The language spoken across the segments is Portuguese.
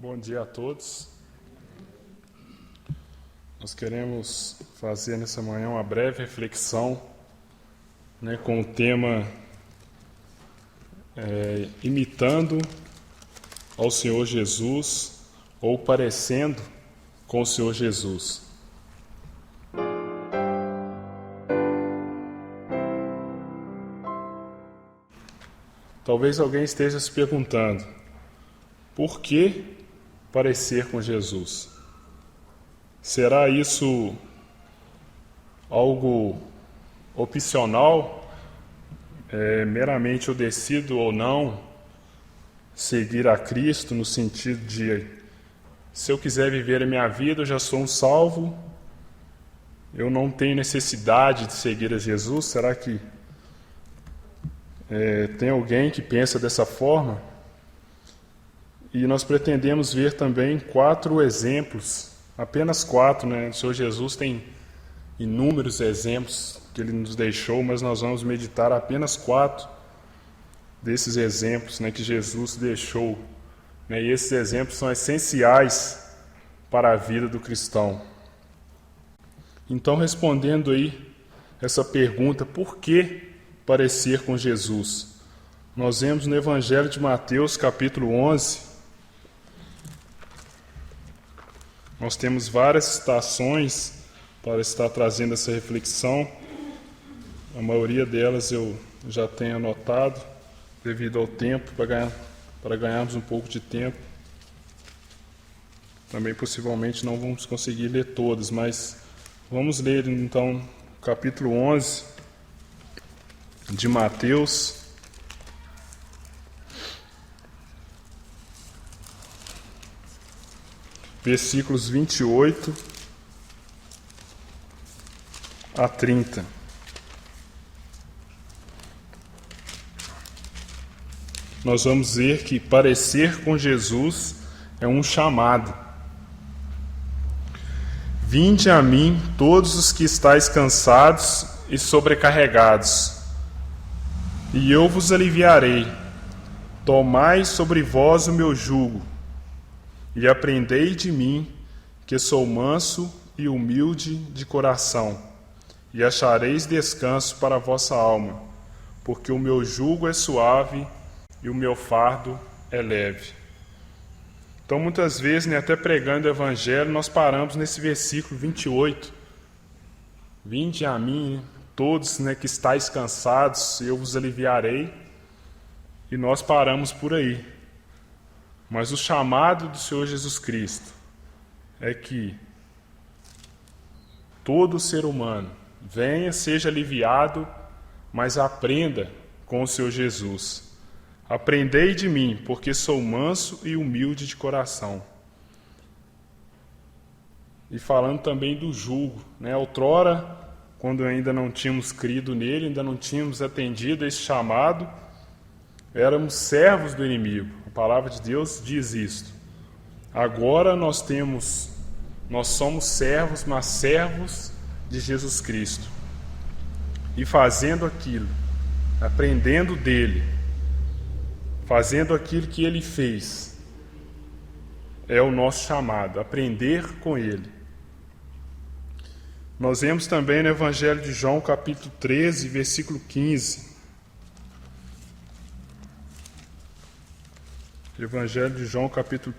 Bom dia a todos. Nós queremos fazer nessa manhã uma breve reflexão, com o tema imitando ao Senhor Jesus ou parecendo com o Senhor Jesus. Talvez alguém esteja se perguntando, por que parecer com Jesus? Será isso algo opcional? Meramente eu decido ou não seguir a Cristo no sentido de, se eu quiser viver a minha vida, eu já sou um salvo, eu não tenho necessidade de seguir a Jesus? Será que tem alguém que pensa dessa forma? E nós pretendemos ver também 4 exemplos, apenas 4, O Senhor Jesus tem inúmeros exemplos que Ele nos deixou, mas nós vamos meditar apenas 4 desses exemplos que Jesus deixou. E esses exemplos são essenciais para a vida do cristão. Então, respondendo aí essa pergunta, por que parecer com Jesus? Nós vemos no Evangelho de Mateus, capítulo 11, nós temos várias citações para estar trazendo essa reflexão. A maioria delas eu já tenho anotado, devido ao tempo, para ganharmos um pouco de tempo. Também possivelmente não vamos conseguir ler todas, mas vamos ler então capítulo 11 de Mateus, versículos 28 a 30. Nós vamos ver que parecer com Jesus é um chamado. Vinde a mim todos os que estáis cansados e sobrecarregados, e eu vos aliviarei. Tomai sobre vós o meu jugo, e aprendei de mim, que sou manso e humilde de coração, e achareis descanso para a vossa alma, porque o meu jugo é suave e o meu fardo é leve. Então, muitas vezes, até pregando o Evangelho, nós paramos nesse versículo 28. Vinde a mim, todos que estáis cansados, eu vos aliviarei. E nós paramos por aí. Mas o chamado do Senhor Jesus Cristo é que todo ser humano venha, seja aliviado, mas aprenda com o Senhor Jesus. Aprendei de mim, porque sou manso e humilde de coração. E falando também do jugo, outrora, quando ainda não tínhamos crido nele, ainda não tínhamos atendido a esse chamado, éramos servos do inimigo. A palavra de Deus diz isto. Agora nós somos servos, mas servos de Jesus Cristo. E fazendo aquilo, aprendendo dele, fazendo aquilo que ele fez, é o nosso chamado, aprender com ele. Nós vemos também no Evangelho de João, capítulo 13, versículo 15. Evangelho de João, capítulo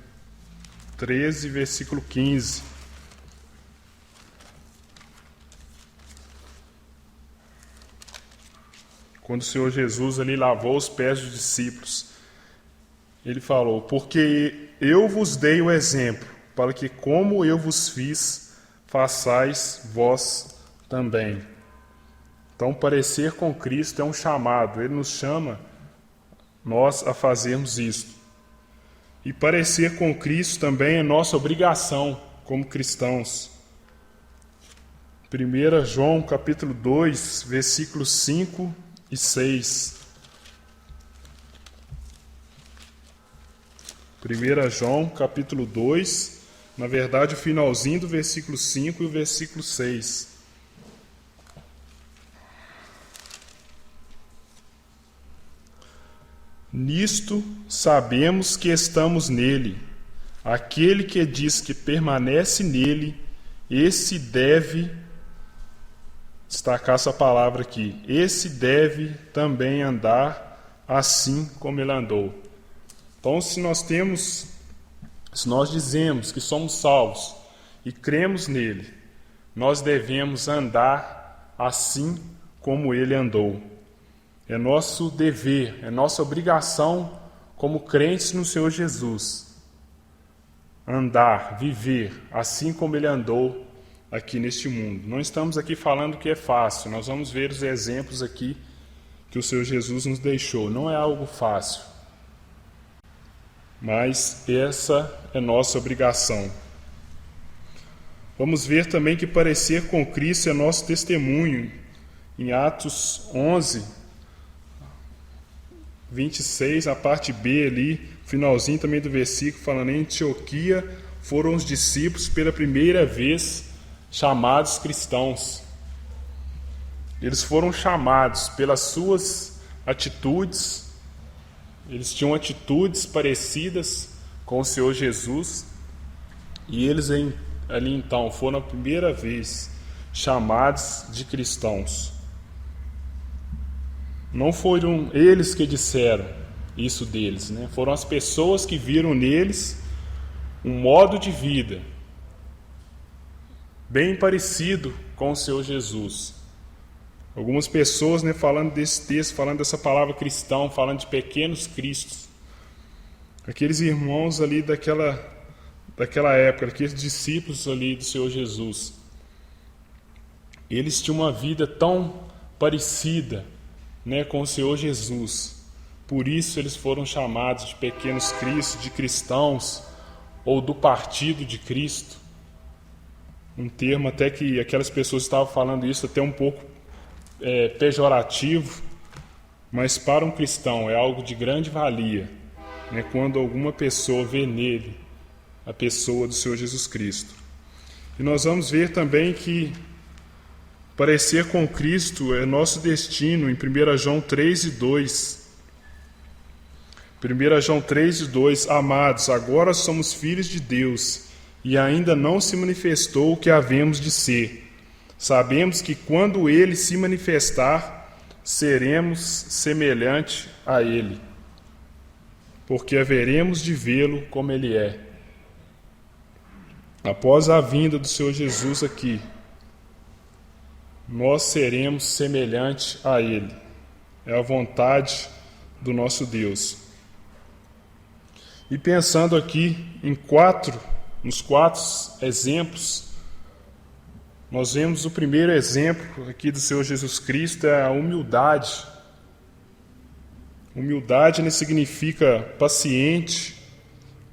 13, versículo 15. Quando o Senhor Jesus ali lavou os pés dos discípulos, ele falou, porque eu vos dei o exemplo, para que como eu vos fiz, façais vós também. Então, parecer com Cristo é um chamado, ele nos chama, nós a fazermos isto. E parecer com Cristo também é nossa obrigação como cristãos. 1 João, capítulo 2, versículos 5 e 6. 1 João, capítulo 2, na verdade o finalzinho do versículo 5 e o versículo 6. Nisto sabemos que estamos nele. Aquele que diz que permanece nele, esse deve, destacar essa palavra aqui, esse deve também andar assim como ele andou. Então, se nós dizemos que somos salvos e cremos nele, nós devemos andar assim como ele andou. É nosso dever, é nossa obrigação como crentes no Senhor Jesus, andar, viver assim como ele andou aqui neste mundo. Não estamos aqui falando que é fácil, nós vamos ver os exemplos aqui que o Senhor Jesus nos deixou. Não é algo fácil, mas essa é nossa obrigação. Vamos ver também que parecer com Cristo é nosso testemunho. Em Atos 11, 26, a parte B ali, finalzinho também do versículo, falando em Antioquia foram os discípulos pela primeira vez chamados cristãos. Eles foram chamados pelas suas atitudes, eles tinham atitudes parecidas com o Senhor Jesus, e eles ali então foram a primeira vez chamados de cristãos. Não foram eles que disseram isso deles, né? Foram as pessoas que viram neles um modo de vida bem parecido com o Senhor Jesus. Algumas pessoas, né, falando desse texto, falando dessa palavra cristão, falando de pequenos cristos, aqueles irmãos ali daquela época, aqueles discípulos ali do Senhor Jesus, eles tinham uma vida tão parecida, né, com o Senhor Jesus. Por isso eles foram chamados de pequenos cristos, de cristãos, ou do partido de Cristo. Um termo até que aquelas pessoas estavam falando isso até um pouco pejorativo, mas para um cristão é algo de grande valia, né, quando alguma pessoa vê nele a pessoa do Senhor Jesus Cristo. E nós vamos ver também que parecer com Cristo é nosso destino em 1 João 3:2. 1 João 3:2, amados, agora somos filhos de Deus e ainda não se manifestou o que havemos de ser. Sabemos que quando ele se manifestar, seremos semelhante a ele, porque haveremos de vê-lo como ele é. Após a vinda do Senhor Jesus aqui, nós seremos semelhante a ele. É a vontade do nosso Deus. E pensando aqui nos quatro exemplos, nós vemos o primeiro exemplo aqui do Senhor Jesus Cristo, é a humildade. Humildade, né, significa paciente,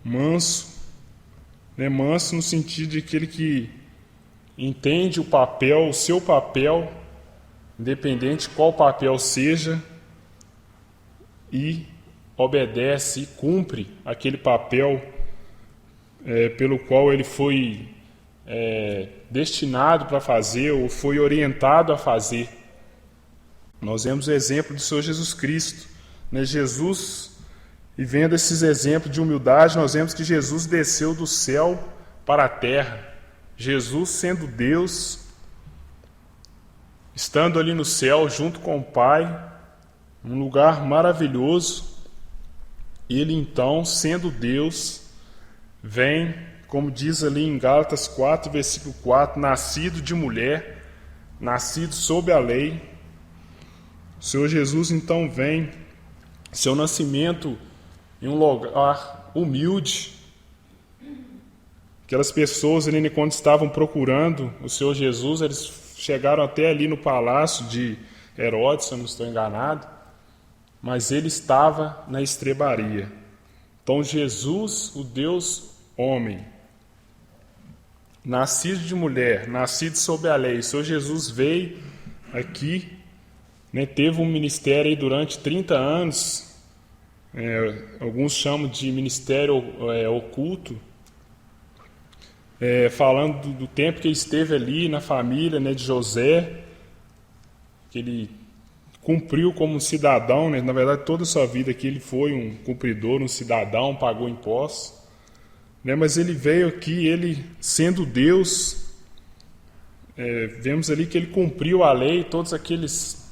manso, né, manso no sentido de aquele que entende o seu papel, independente qual papel seja, e obedece e cumpre aquele papel pelo qual ele foi destinado para fazer ou foi orientado a fazer. Nós vemos o exemplo do Senhor Jesus Cristo, né? Jesus, e vendo esses exemplos de humildade, nós vemos que Jesus desceu do céu para a terra. Jesus, sendo Deus, estando ali no céu junto com o Pai, num lugar maravilhoso, ele então, sendo Deus, vem, como diz ali em Gálatas 4, versículo 4, nascido de mulher, nascido sob a lei. O Senhor Jesus então vem, seu nascimento em um lugar humilde. Aquelas pessoas ali, quando estavam procurando o Senhor Jesus, eles chegaram até ali no palácio de Herodes, se eu não estou enganado, mas ele estava na estrebaria. Então Jesus, o Deus homem, nascido de mulher, nascido sob a lei, o Senhor Jesus veio aqui, né, teve um ministério aí durante 30 anos, alguns chamam de ministério oculto, falando do tempo que ele esteve ali na família, né, de José, que ele cumpriu como um cidadão, né? Na verdade toda a sua vida aqui ele foi um cumpridor, um cidadão, pagou impostos, né? Mas ele veio aqui, ele sendo Deus, vemos ali que ele cumpriu a lei, todos aqueles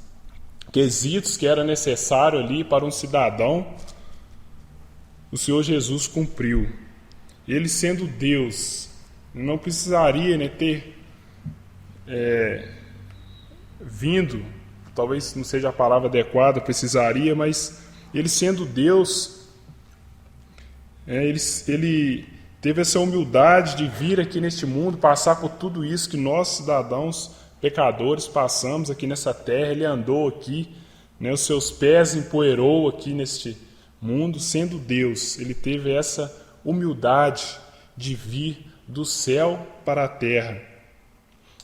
quesitos que era necessário ali para um cidadão, o Senhor Jesus cumpriu. Ele sendo Deus, não precisaria, né, ter vindo, talvez não seja a palavra adequada, precisaria, mas ele sendo Deus, ele teve essa humildade de vir aqui neste mundo, passar por tudo isso que nós, cidadãos pecadores, passamos aqui nessa terra. Ele andou aqui, né, os seus pés empoeirou aqui neste mundo, sendo Deus. Ele teve essa humildade de vir do céu para a terra.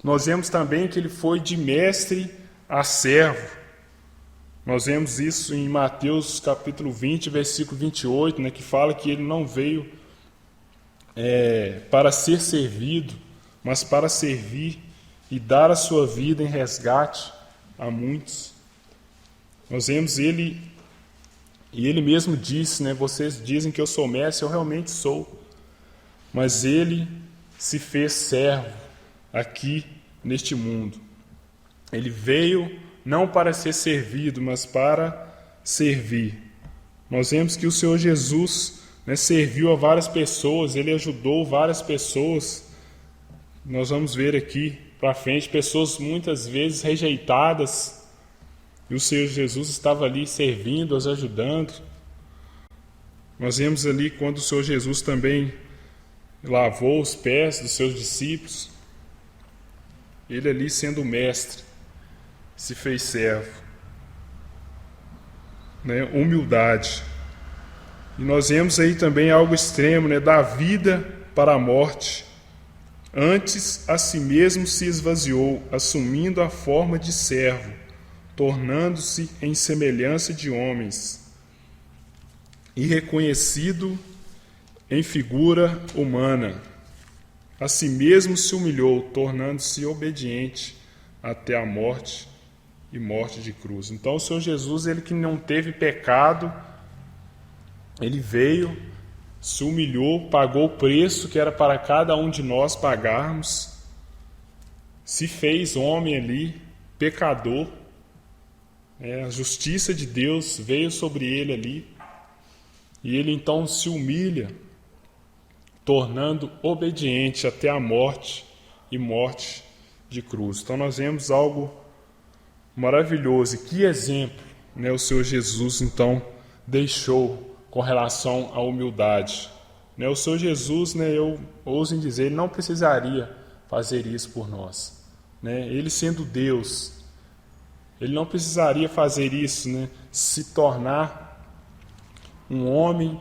Nós vemos também que ele foi de mestre a servo. Nós vemos isso em Mateus capítulo 20, versículo 28, né, que fala que ele não veio para ser servido, mas para servir e dar a sua vida em resgate a muitos. Nós vemos ele, e ele mesmo disse, né, vocês dizem que eu sou mestre, eu realmente sou, mas ele se fez servo aqui neste mundo. Ele veio não para ser servido, mas para servir. Nós vemos que o Senhor Jesus, né, serviu a várias pessoas, ele ajudou várias pessoas. Nós vamos ver aqui para frente pessoas muitas vezes rejeitadas, e o Senhor Jesus estava ali servindo, as ajudando. Nós vemos ali quando o Senhor Jesus também lavou os pés dos seus discípulos, ele ali sendo mestre, se fez servo, né? Humildade. E nós vemos aí também algo extremo, né? Da vida para a morte. Antes a si mesmo se esvaziou, assumindo a forma de servo, tornando-se em semelhança de homens, e reconhecido em figura humana. A si mesmo se humilhou, tornando-se obediente até a morte e morte de cruz. Então o Senhor Jesus, ele que não teve pecado, ele veio, se humilhou, pagou o preço que era para cada um de nós pagarmos, se fez homem ali, pecador, a justiça de Deus veio sobre ele ali, e ele então se humilha, tornando obediente até a morte e morte de cruz. Então nós vemos algo maravilhoso. E que exemplo, né, o Senhor Jesus então deixou com relação à humildade. Né, o Senhor Jesus, né, eu ouso em dizer, ele não precisaria fazer isso por nós. Né? Ele sendo Deus, ele não precisaria fazer isso, né, se tornar um homem,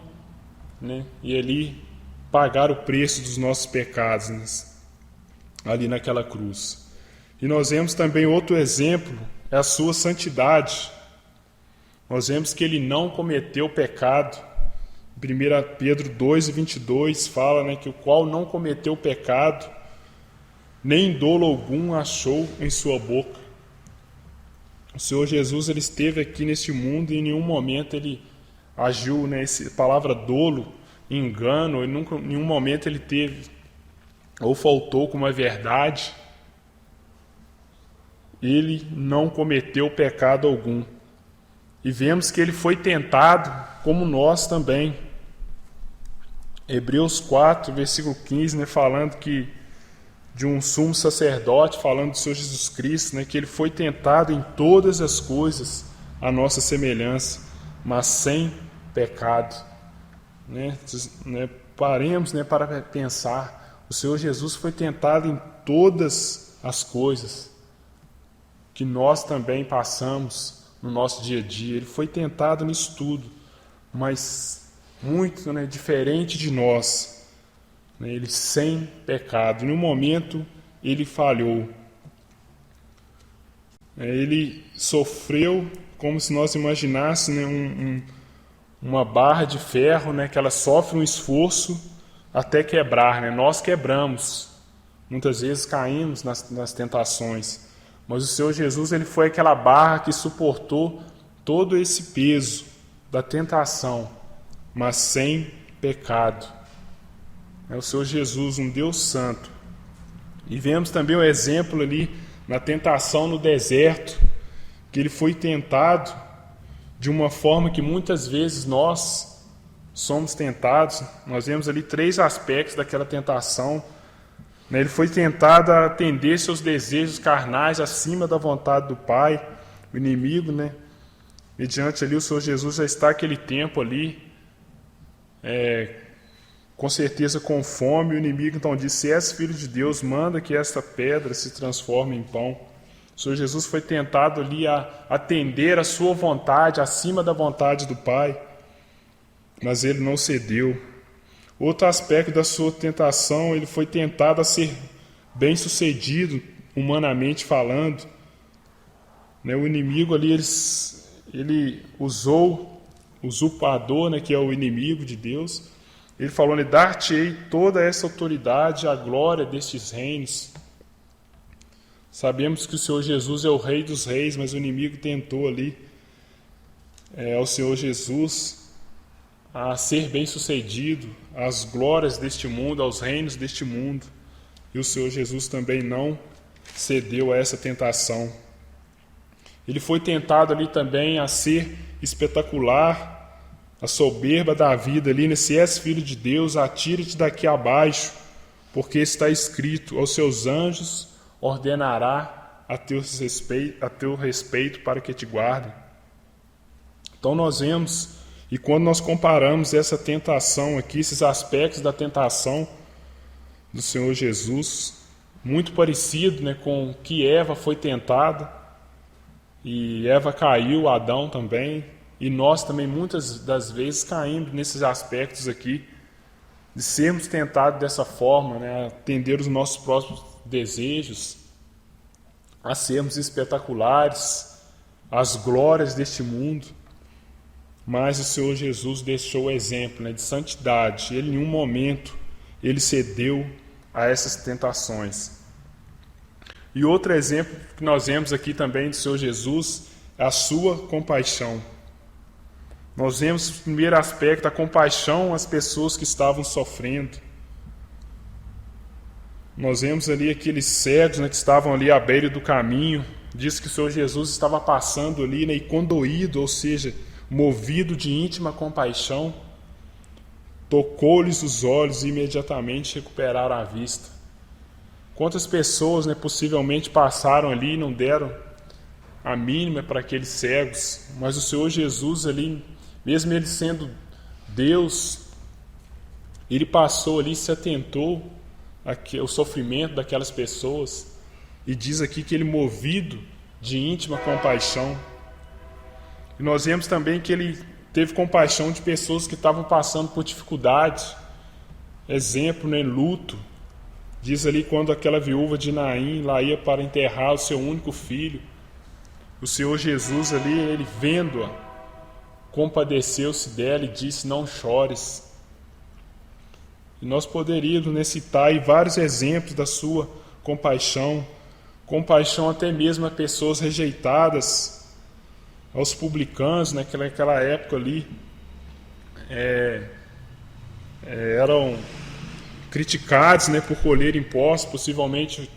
né, e ali pagar o preço dos nossos pecados, né, ali naquela cruz. E nós vemos também outro exemplo, é a sua santidade. Nós vemos que ele não cometeu pecado. 1 Pedro 2:22 fala, né, que o qual não cometeu pecado, nem dolo algum achou em sua boca. O Senhor Jesus, ele esteve aqui neste mundo e em nenhum momento ele agiu, né, essa palavra dolo, engano, em nenhum momento ele teve ou faltou com uma verdade. Ele não cometeu pecado algum. E vemos que ele foi tentado como nós também. Hebreus 4, versículo 15, né, falando que de um sumo sacerdote, falando do Senhor Jesus Cristo, né, que ele foi tentado em todas as coisas à nossa semelhança, mas sem pecado. Paremos, né, para pensar. O Senhor Jesus foi tentado em todas as coisas que nós também passamos no nosso dia a dia. Ele foi tentado nisso tudo, mas muito, né, diferente de nós. Ele sem pecado. Em um momento ele falhou. Ele sofreu como se nós imaginássemos, né, uma barra de ferro, né, que ela sofre um esforço até quebrar. Né? Nós quebramos. Muitas vezes caímos nas tentações. Mas o Senhor Jesus, ele foi aquela barra que suportou todo esse peso da tentação, mas sem pecado. É o Senhor Jesus, um Deus santo. E vemos também o exemplo ali na tentação no deserto, que ele foi tentado de uma forma que muitas vezes nós somos tentados. Nós vemos ali 3 aspectos daquela tentação. Ele foi tentado a atender seus desejos carnais acima da vontade do Pai, o inimigo, mediante ali o Senhor Jesus já está aquele tempo ali, com certeza com fome. O inimigo então disse: se és filho de Deus, manda que esta pedra se transforme em pão. O Senhor Jesus foi tentado ali a atender a sua vontade acima da vontade do Pai, mas ele não cedeu. Outro aspecto da sua tentação, ele foi tentado a ser bem-sucedido, humanamente falando. O inimigo ali, ele usou o usurpador, que é o inimigo de Deus. Ele falou: dar-te-ei toda essa autoridade, a glória destes reinos. Sabemos que o Senhor Jesus é o Rei dos Reis, mas o inimigo tentou ali ao Senhor Jesus a ser bem-sucedido, às glórias deste mundo, aos reinos deste mundo. E o Senhor Jesus também não cedeu a essa tentação. Ele foi tentado ali também a ser espetacular, a soberba da vida ali, se és filho de Deus, atira-te daqui abaixo, porque está escrito: aos seus anjos ordenará a teu respeito para que te guardem. Então nós vemos, e quando nós comparamos essa tentação aqui, esses aspectos da tentação do Senhor Jesus, muito parecido com o que Eva foi tentada, e Eva caiu, Adão também, e nós também muitas das vezes caímos nesses aspectos aqui, de sermos tentados dessa forma, a atender os nossos próprios desejos, a sermos espetaculares, as glórias deste mundo. Mas o Senhor Jesus deixou o exemplo de santidade. Ele, em um momento, ele cedeu a essas tentações. E outro exemplo que nós vemos aqui também do Senhor Jesus é a sua compaixão. Nós vemos o primeiro aspecto, a compaixão às pessoas que estavam sofrendo. Nós vemos ali aqueles cegos que estavam ali à beira do caminho. Diz que o Senhor Jesus estava passando ali e condoído, ou seja, movido de íntima compaixão, tocou-lhes os olhos e imediatamente recuperaram a vista. Quantas pessoas possivelmente passaram ali e não deram a mínima para aqueles cegos, mas o Senhor Jesus ali, mesmo ele sendo Deus, ele passou ali e se atentou ao sofrimento daquelas pessoas, e diz aqui que ele, movido de íntima compaixão. E nós vemos também que ele teve compaixão de pessoas que estavam passando por dificuldade. Exemplo, luto. Diz ali quando aquela viúva de Naim lá ia para enterrar o seu único filho. O Senhor Jesus ali, ele vendo-a, compadeceu-se dela e disse: não chores. E nós poderíamos citar aí vários exemplos da sua compaixão. Compaixão até mesmo a pessoas rejeitadas, aos publicanos, naquela época ali, eram criticados por colher impostos. Possivelmente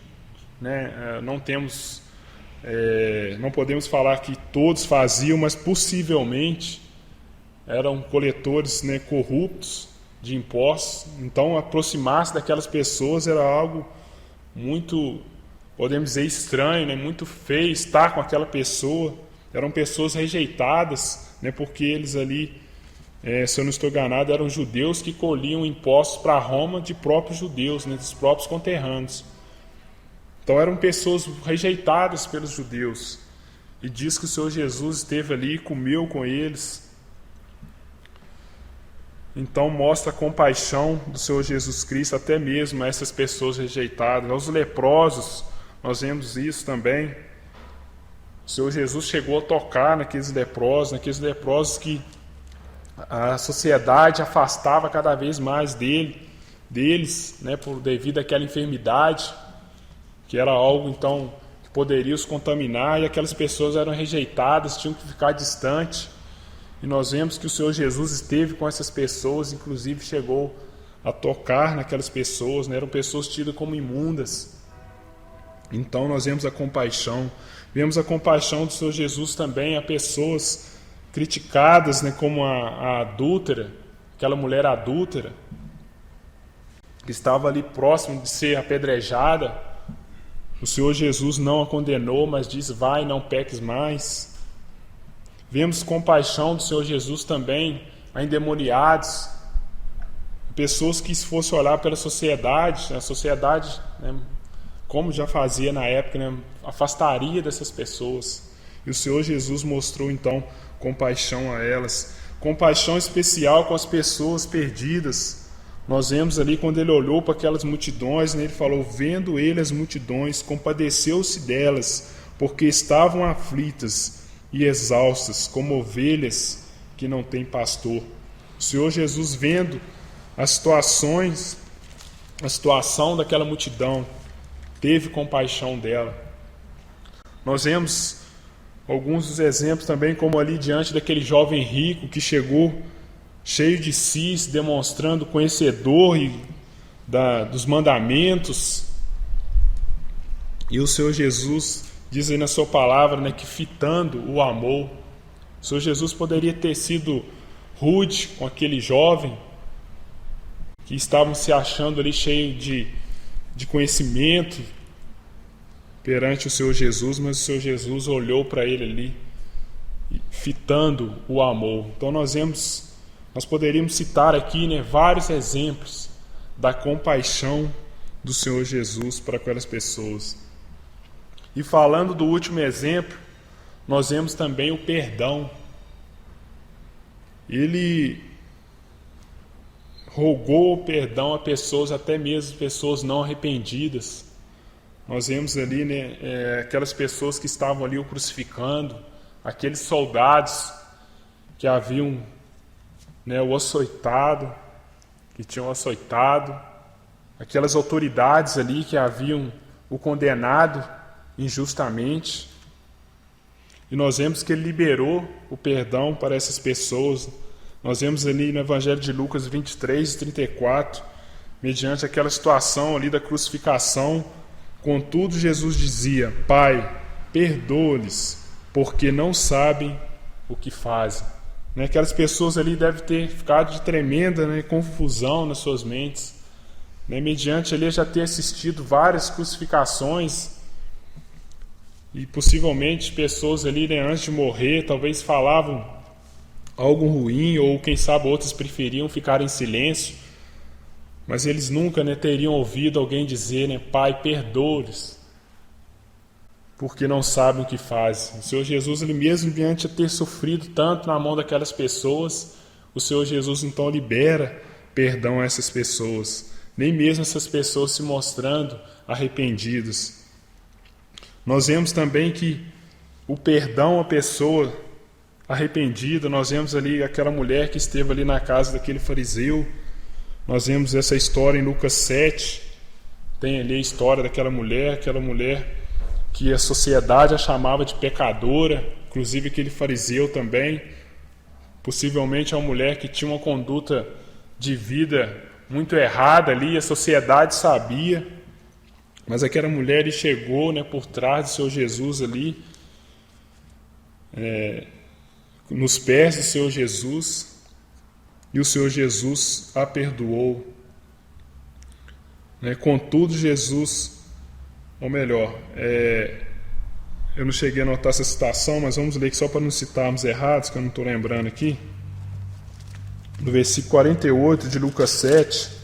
não podemos falar que todos faziam, mas possivelmente eram coletores corruptos de impostos. Então aproximar-se daquelas pessoas era algo muito, podemos dizer, estranho, muito feio estar com aquela pessoa. Eram pessoas rejeitadas, porque eles ali, se eu não estou enganado, eram judeus que colhiam impostos para Roma de próprios judeus, dos próprios conterrâneos. Então eram pessoas rejeitadas pelos judeus. E diz que o Senhor Jesus esteve ali e comeu com eles. Então mostra a compaixão do Senhor Jesus Cristo até mesmo a essas pessoas rejeitadas. Aos leprosos, nós vemos isso também. O Senhor Jesus chegou a tocar naqueles leprosos que a sociedade afastava cada vez mais deles, devido àquela enfermidade, que era algo então que poderia os contaminar, e aquelas pessoas eram rejeitadas, tinham que ficar distantes. E nós vemos que o Senhor Jesus esteve com essas pessoas, inclusive chegou a tocar naquelas pessoas, né? Eram pessoas tidas como imundas. Então nós vemos a compaixão do Senhor Jesus também a pessoas criticadas, né? Como a adúltera, aquela mulher adúltera, que estava ali próximo de ser apedrejada. O Senhor Jesus não a condenou, mas diz: vai, não peques mais. Vemos compaixão do Senhor Jesus também a endemoniados, pessoas que, se fosse olhar pela sociedade, a sociedade, né, como já fazia na época, né, afastaria dessas pessoas. E o Senhor Jesus mostrou então compaixão a elas, compaixão especial com as pessoas perdidas. Nós vemos ali quando ele olhou para aquelas multidões, né, ele falou: vendo ele as multidões, compadeceu-se delas, porque estavam aflitas e exaustas, como ovelhas que não têm pastor. O Senhor Jesus, vendo a situação daquela multidão, teve compaixão dela. Nós vemos alguns dos exemplos também, como ali diante daquele jovem rico que chegou cheio de si, demonstrando conhecedor dos mandamentos. E o Senhor Jesus diz aí na sua palavra, né, que fitando o amor. O Senhor Jesus poderia ter sido rude com aquele jovem que estavam se achando ali cheio de conhecimento perante o Senhor Jesus, mas o Senhor Jesus olhou para ele ali, fitando o amor. Então nós poderíamos citar aqui, né, vários exemplos da compaixão do Senhor Jesus para aquelas pessoas. E falando do último exemplo, nós vemos também o perdão. Ele rogou o perdão a pessoas, até mesmo pessoas não arrependidas. Nós vemos ali, né, aquelas pessoas que estavam ali o crucificando, aqueles soldados que haviam, né, o açoitado, que tinham açoitado, aquelas autoridades ali que haviam o condenado injustamente. E nós vemos que ele liberou o perdão para essas pessoas. Nós vemos ali no Evangelho de Lucas 23, 34, mediante aquela situação ali da crucificação. Contudo, Jesus dizia: Pai, perdoa-lhes, porque não sabem o que fazem. Aquelas pessoas ali devem ter ficado de tremenda, né, confusão nas suas mentes, né, mediante ali já ter assistido várias crucificações. E possivelmente pessoas ali, né, antes de morrer, talvez falavam algo ruim, ou quem sabe outros preferiam ficar em silêncio, mas eles nunca, né, teriam ouvido alguém dizer, né, Pai, perdoa-lhes, porque não sabem o que fazem. O Senhor Jesus, ele mesmo diante de ter sofrido tanto na mão daquelas pessoas, o Senhor Jesus então libera perdão a essas pessoas, nem mesmo essas pessoas se mostrando arrependidas. Nós vemos também que o perdão à pessoa arrependida, nós vemos ali aquela mulher que esteve ali na casa daquele fariseu. Nós vemos essa história em Lucas 7, tem ali a história daquela mulher que a sociedade a chamava de pecadora, inclusive aquele fariseu também, possivelmente é uma mulher que tinha uma conduta de vida muito errada ali, a sociedade sabia. Mas aquela mulher chegou, né, por trás do Senhor Jesus ali, nos pés do Senhor Jesus, e o Senhor Jesus a perdoou. Contudo, Jesus, ou melhor, eu não cheguei a anotar essa citação, mas vamos ler aqui só para não citarmos errados, que eu não estou lembrando aqui. No versículo 48 de Lucas 7,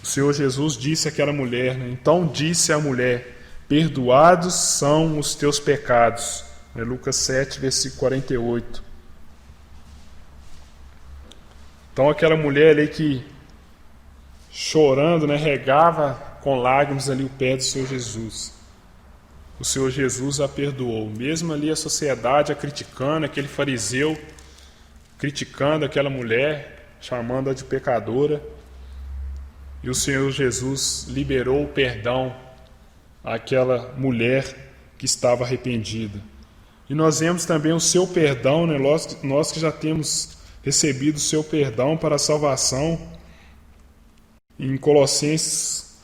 o Senhor Jesus disse àquela mulher, né? Então disse a mulher: perdoados são os teus pecados. Lucas 7, versículo 48. Então aquela mulher ali que, chorando, né, regava com lágrimas ali o pé do Senhor Jesus. O Senhor Jesus a perdoou. Mesmo ali a sociedade a criticando, aquele fariseu criticando aquela mulher, chamando-a de pecadora, e o Senhor Jesus liberou o perdão àquela mulher que estava arrependida. E nós vemos também o seu perdão, né? Nós que já temos recebido o seu perdão para a salvação. Em Colossenses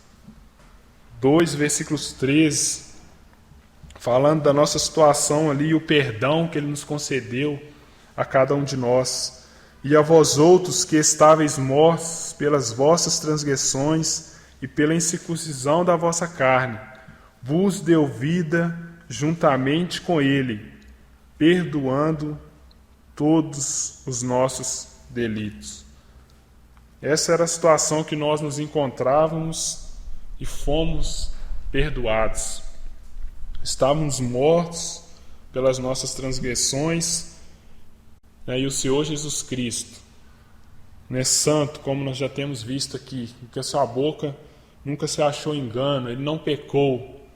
2, versículos 13, falando da nossa situação ali, o perdão que Ele nos concedeu a cada um de nós. E a vós outros que estáveis mortos pelas vossas transgressões e pela incircuncisão da vossa carne, vos deu vida juntamente com Ele, perdoando todos os nossos delitos. Essa era a situação que nós nos encontrávamos e fomos perdoados. Estávamos mortos pelas nossas transgressões, e o Senhor Jesus Cristo, santo, como nós já temos visto aqui, que a sua boca nunca se achou engano, Ele não pecou.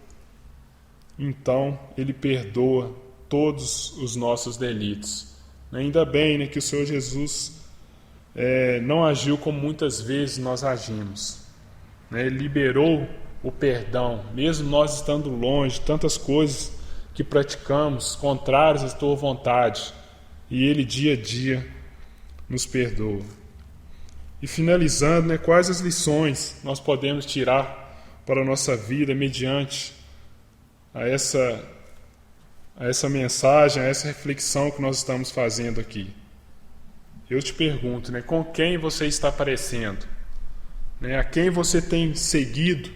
Então, Ele perdoa todos os nossos delitos. Ainda bem que o Senhor Jesus não agiu como muitas vezes nós agimos. Ele liberou o perdão, mesmo nós estando longe, tantas coisas que praticamos contrárias à tua vontade, e Ele dia a dia nos perdoa. E finalizando, quais as lições nós podemos tirar para a nossa vida mediante a essa mensagem, a essa reflexão que nós estamos fazendo aqui? Eu te pergunto, com quem você está parecendo? A quem você tem seguido?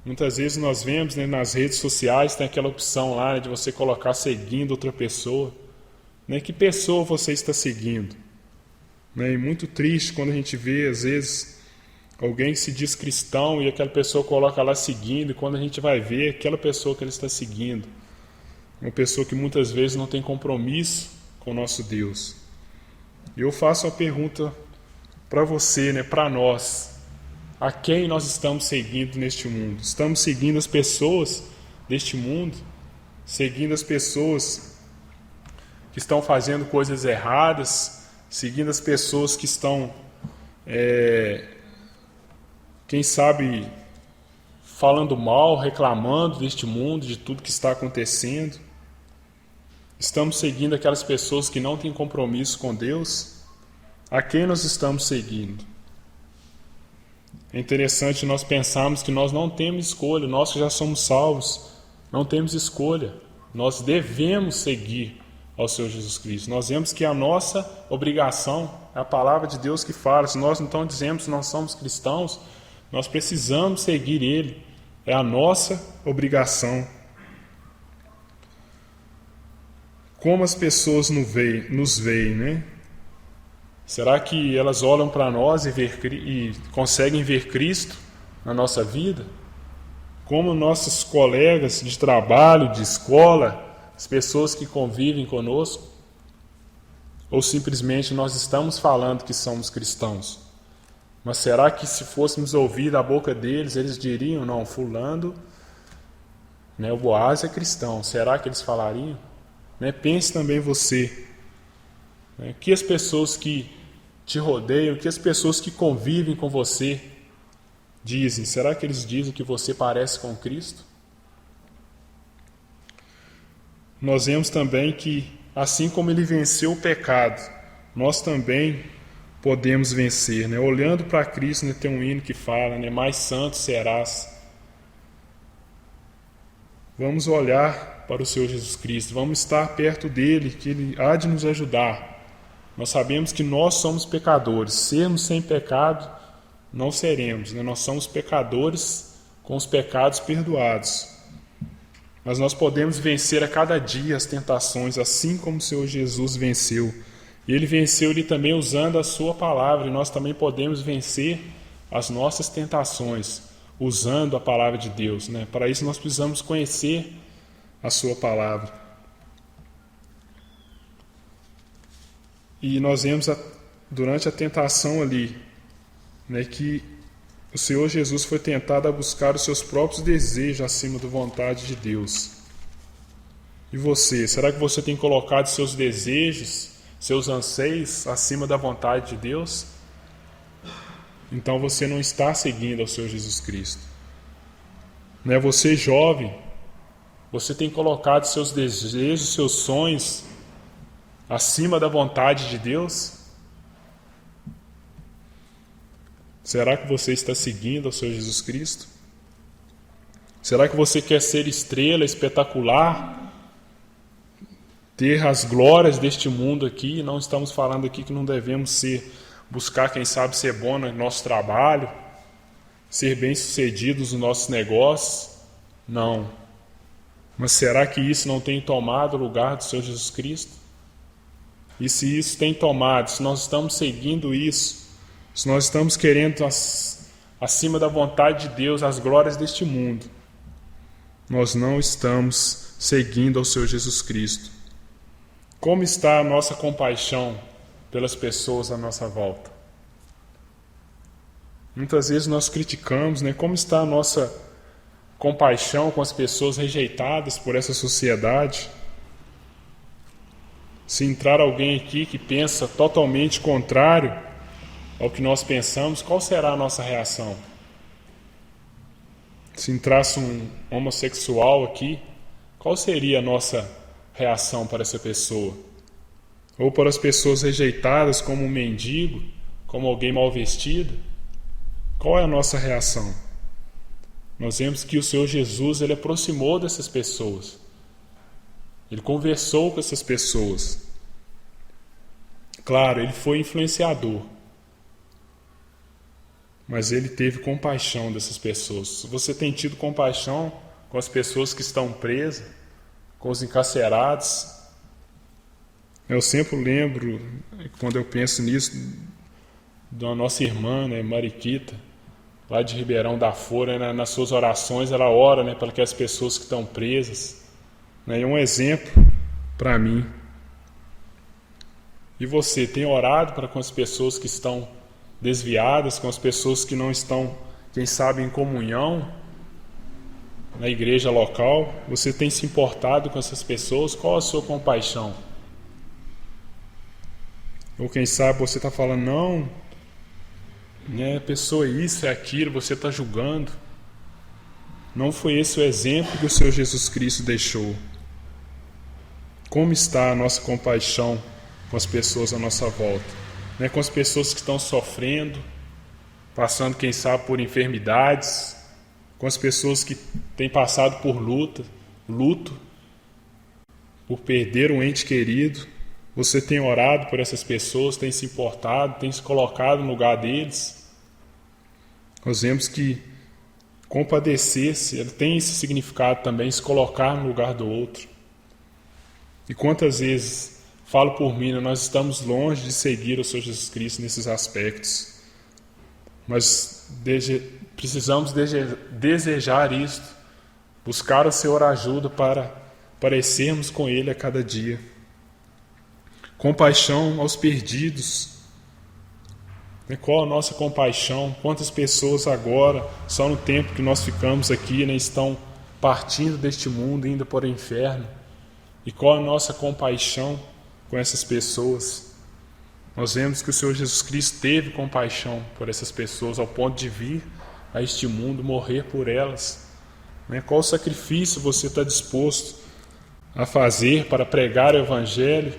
Muitas vezes nós vemos nas redes sociais, tem aquela opção lá de você colocar seguindo outra pessoa. Que pessoa você está seguindo? E muito triste quando a gente vê, às vezes, alguém que se diz cristão e aquela pessoa coloca lá seguindo, e quando a gente vai ver, aquela pessoa que ele está seguindo, uma pessoa que muitas vezes não tem compromisso com o nosso Deus. E eu faço uma pergunta para você, para nós: a quem nós estamos seguindo neste mundo? Estamos seguindo as pessoas deste mundo? Seguindo as pessoas que estão fazendo coisas erradas? Seguindo as pessoas que estão, quem sabe, falando mal, reclamando deste mundo, de tudo que está acontecendo? Estamos seguindo aquelas pessoas que não têm compromisso com Deus? A quem nós estamos seguindo? É interessante nós pensarmos que nós não temos escolha, nós que já somos salvos, não temos escolha. Nós devemos seguir ao Senhor Jesus Cristo. Nós vemos que a nossa obrigação, é a palavra de Deus que fala. Se nós então dizemos que nós somos cristãos, nós precisamos seguir Ele. É a nossa obrigação. Como as pessoas nos veem, Será que elas olham para nós e conseguem ver Cristo na nossa vida? Como nossos colegas de trabalho, de escola, as pessoas que convivem conosco? Ou simplesmente nós estamos falando que somos cristãos? Mas será que se fôssemos ouvir da boca deles, eles diriam: não, fulano, o Boaz é cristão? Será que eles falariam? Pense também você. Que as pessoas que te rodeiam, que as pessoas que convivem com você dizem? Será que eles dizem que você parece com Cristo? Nós vemos também que, assim como Ele venceu o pecado, nós também podemos vencer. Olhando para Cristo, tem um hino que fala: mais santo serás. Vamos olhar para o Senhor Jesus Cristo, vamos estar perto dEle, que Ele há de nos ajudar. Nós sabemos que nós somos pecadores. Sermos sem pecado não seremos. Nós somos pecadores com os pecados perdoados. Mas nós podemos vencer a cada dia as tentações, assim como o Senhor Jesus venceu. E Ele venceu também usando a sua palavra. E nós também podemos vencer as nossas tentações usando a palavra de Deus. Para isso nós precisamos conhecer a sua palavra. E nós vemos durante a tentação ali, que o Senhor Jesus foi tentado a buscar os seus próprios desejos acima da vontade de Deus. E você? Será que você tem colocado seus desejos, seus anseios acima da vontade de Deus? Então você não está seguindo ao Senhor Jesus Cristo. Você jovem, você tem colocado seus desejos, seus sonhos acima da vontade de Deus? Será que você está seguindo ao Senhor Jesus Cristo? Será que você quer ser estrela, espetacular, ter as glórias deste mundo aqui? Não estamos falando aqui que não devemos buscar, quem sabe, ser bom no nosso trabalho, ser bem-sucedidos nos nossos negócios. Não. Mas será que isso não tem tomado o lugar do Senhor Jesus Cristo? E se isso tem tomado, se nós estamos seguindo isso, se nós estamos querendo, acima da vontade de Deus, as glórias deste mundo, nós não estamos seguindo ao Senhor Jesus Cristo. Como está a nossa compaixão pelas pessoas à nossa volta? Muitas vezes nós criticamos, como está a nossa compaixão com as pessoas rejeitadas por essa sociedade? Se entrar alguém aqui que pensa totalmente contrário ao que nós pensamos, qual será a nossa reação? Se entrasse um homossexual aqui, qual seria a nossa reação para essa pessoa? Ou para as pessoas rejeitadas como um mendigo, como alguém mal vestido? Qual é a nossa reação? Nós vemos que o Senhor Jesus, Ele aproximou dessas pessoas. Ele conversou com essas pessoas. Claro, Ele foi influenciador. Mas Ele teve compaixão dessas pessoas. Você tem tido compaixão com as pessoas que estão presas, com os encarcerados? Eu sempre lembro, quando eu penso nisso, da nossa irmã, Mariquita, lá de Ribeirão da Folha, nas suas orações ela ora para aquelas pessoas que estão presas. É um exemplo para mim. E você tem orado com as pessoas que estão desviadas, com as pessoas que não estão, quem sabe, em comunhão na igreja local? Você tem se importado com essas pessoas? Qual a sua compaixão? Ou quem sabe você está falando, não, pessoa isso, é aquilo, você está julgando. Não foi esse o exemplo que o Senhor Jesus Cristo deixou. Como está a nossa compaixão com as pessoas à nossa volta? Com as pessoas que estão sofrendo, passando, quem sabe, por enfermidades, com as pessoas que têm passado por luto, por perder um ente querido. Você tem orado por essas pessoas, tem se importado, tem se colocado no lugar deles? Nós vemos que compadecer-se, ele tem esse significado também, se colocar no lugar do outro. E quantas vezes, falo por mim, nós estamos longe de seguir o Senhor Jesus Cristo nesses aspectos. Mas precisamos desejar isto, buscar o Senhor ajuda para parecermos com Ele a cada dia. Compaixão aos perdidos. Qual a nossa compaixão? Quantas pessoas agora, só no tempo que nós ficamos aqui, estão partindo deste mundo, indo para o inferno? E qual a nossa compaixão com essas pessoas? Nós vemos que o Senhor Jesus Cristo teve compaixão por essas pessoas, ao ponto de vir a este mundo, morrer por elas. Qual sacrifício você está disposto a fazer para pregar o Evangelho,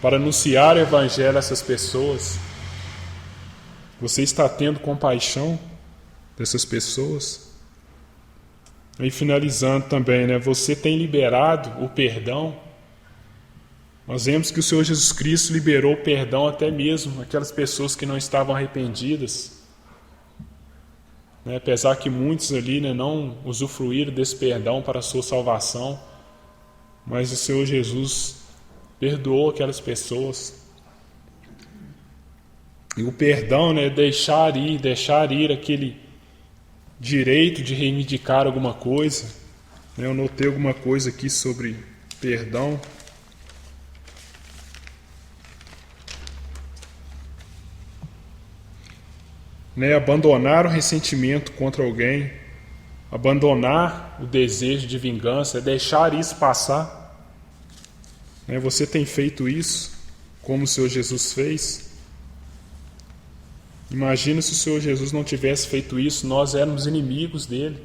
para anunciar o Evangelho a essas pessoas? Você está tendo compaixão dessas pessoas? E finalizando também, você tem liberado o perdão? Nós vemos que o Senhor Jesus Cristo liberou o perdão até mesmo aquelas pessoas que não estavam arrependidas. Apesar que muitos ali não usufruíram desse perdão para a sua salvação, mas o Senhor Jesus perdoou aquelas pessoas. E o perdão é deixar ir aquele direito de reivindicar alguma coisa. Eu notei alguma coisa aqui sobre perdão. Abandonar o ressentimento contra alguém, abandonar o desejo de vingança, é deixar isso passar. Você tem feito isso como o Senhor Jesus fez? Imagina se o Senhor Jesus não tivesse feito isso, nós éramos inimigos dele.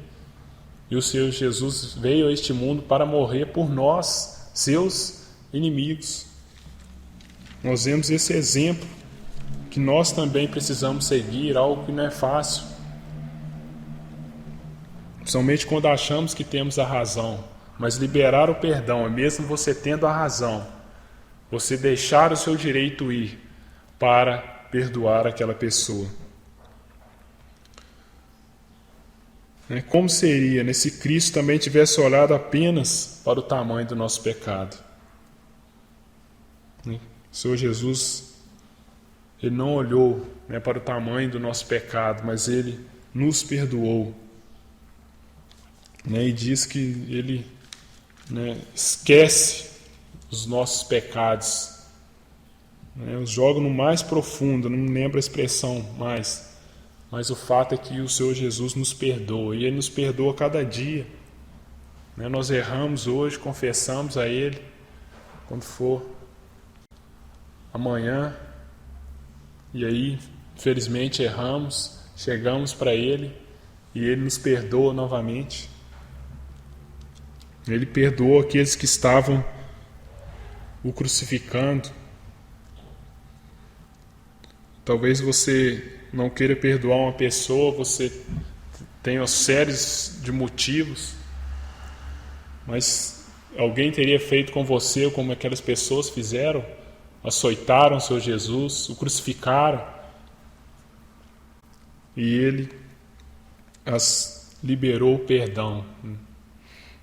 E o Senhor Jesus veio a este mundo para morrer por nós, seus inimigos. nós vemos esse exemplo que nós também precisamos seguir, algo que não é fácil. Principalmente quando achamos que temos a razão, mas liberar o perdão, mesmo você tendo a razão, você deixar o seu direito ir para perdoar aquela pessoa. Como seria, né, se Cristo também tivesse olhado apenas para o tamanho do nosso pecado? O Senhor Jesus, Ele não olhou, né, para o tamanho do nosso pecado, mas Ele nos perdoou. E diz que Ele, né, esquece os nossos pecados, né, os joga no mais profundo, não lembro a expressão mais, mas o fato é que o Senhor Jesus nos perdoa, e Ele nos perdoa cada dia. Nós erramos hoje, confessamos a Ele, quando for amanhã, e aí, felizmente, erramos, chegamos para Ele, e Ele nos perdoa novamente. Ele perdoou aqueles que estavam o crucificando. Talvez você não queira perdoar uma pessoa, você tenha séries de motivos, mas alguém teria feito com você como aquelas pessoas fizeram, açoitaram o Senhor Jesus, o crucificaram, e Ele as liberou o perdão,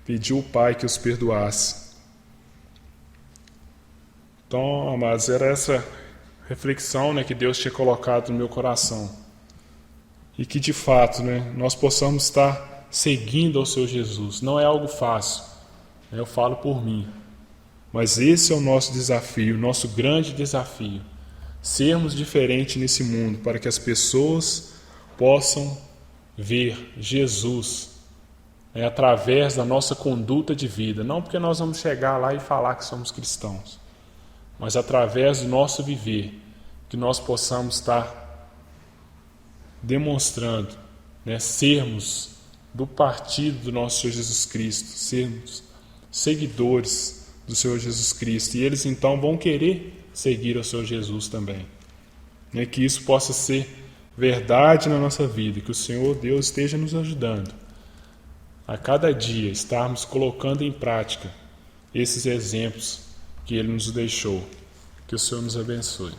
pediu ao Pai que os perdoasse. Então, amados, era essa reflexão, né, que Deus tinha colocado no meu coração. E que, de fato, né, nós possamos estar seguindo ao Senhor Jesus. Não é algo fácil, né, eu falo por mim. Mas esse é o nosso desafio, o nosso grande desafio. Sermos diferentes nesse mundo, para que as pessoas possam ver Jesus, né, através da nossa conduta de vida. Não porque nós vamos chegar lá e falar que somos cristãos, mas através do nosso viver, que nós possamos estar demonstrando, né, sermos do partido do nosso Senhor Jesus Cristo, sermos seguidores do Senhor Jesus Cristo, e eles então vão querer seguir ao Senhor Jesus também. Que isso possa ser verdade na nossa vida, que o Senhor Deus esteja nos ajudando a cada dia estarmos colocando em prática esses exemplos que Ele nos deixou. Que o Senhor nos abençoe.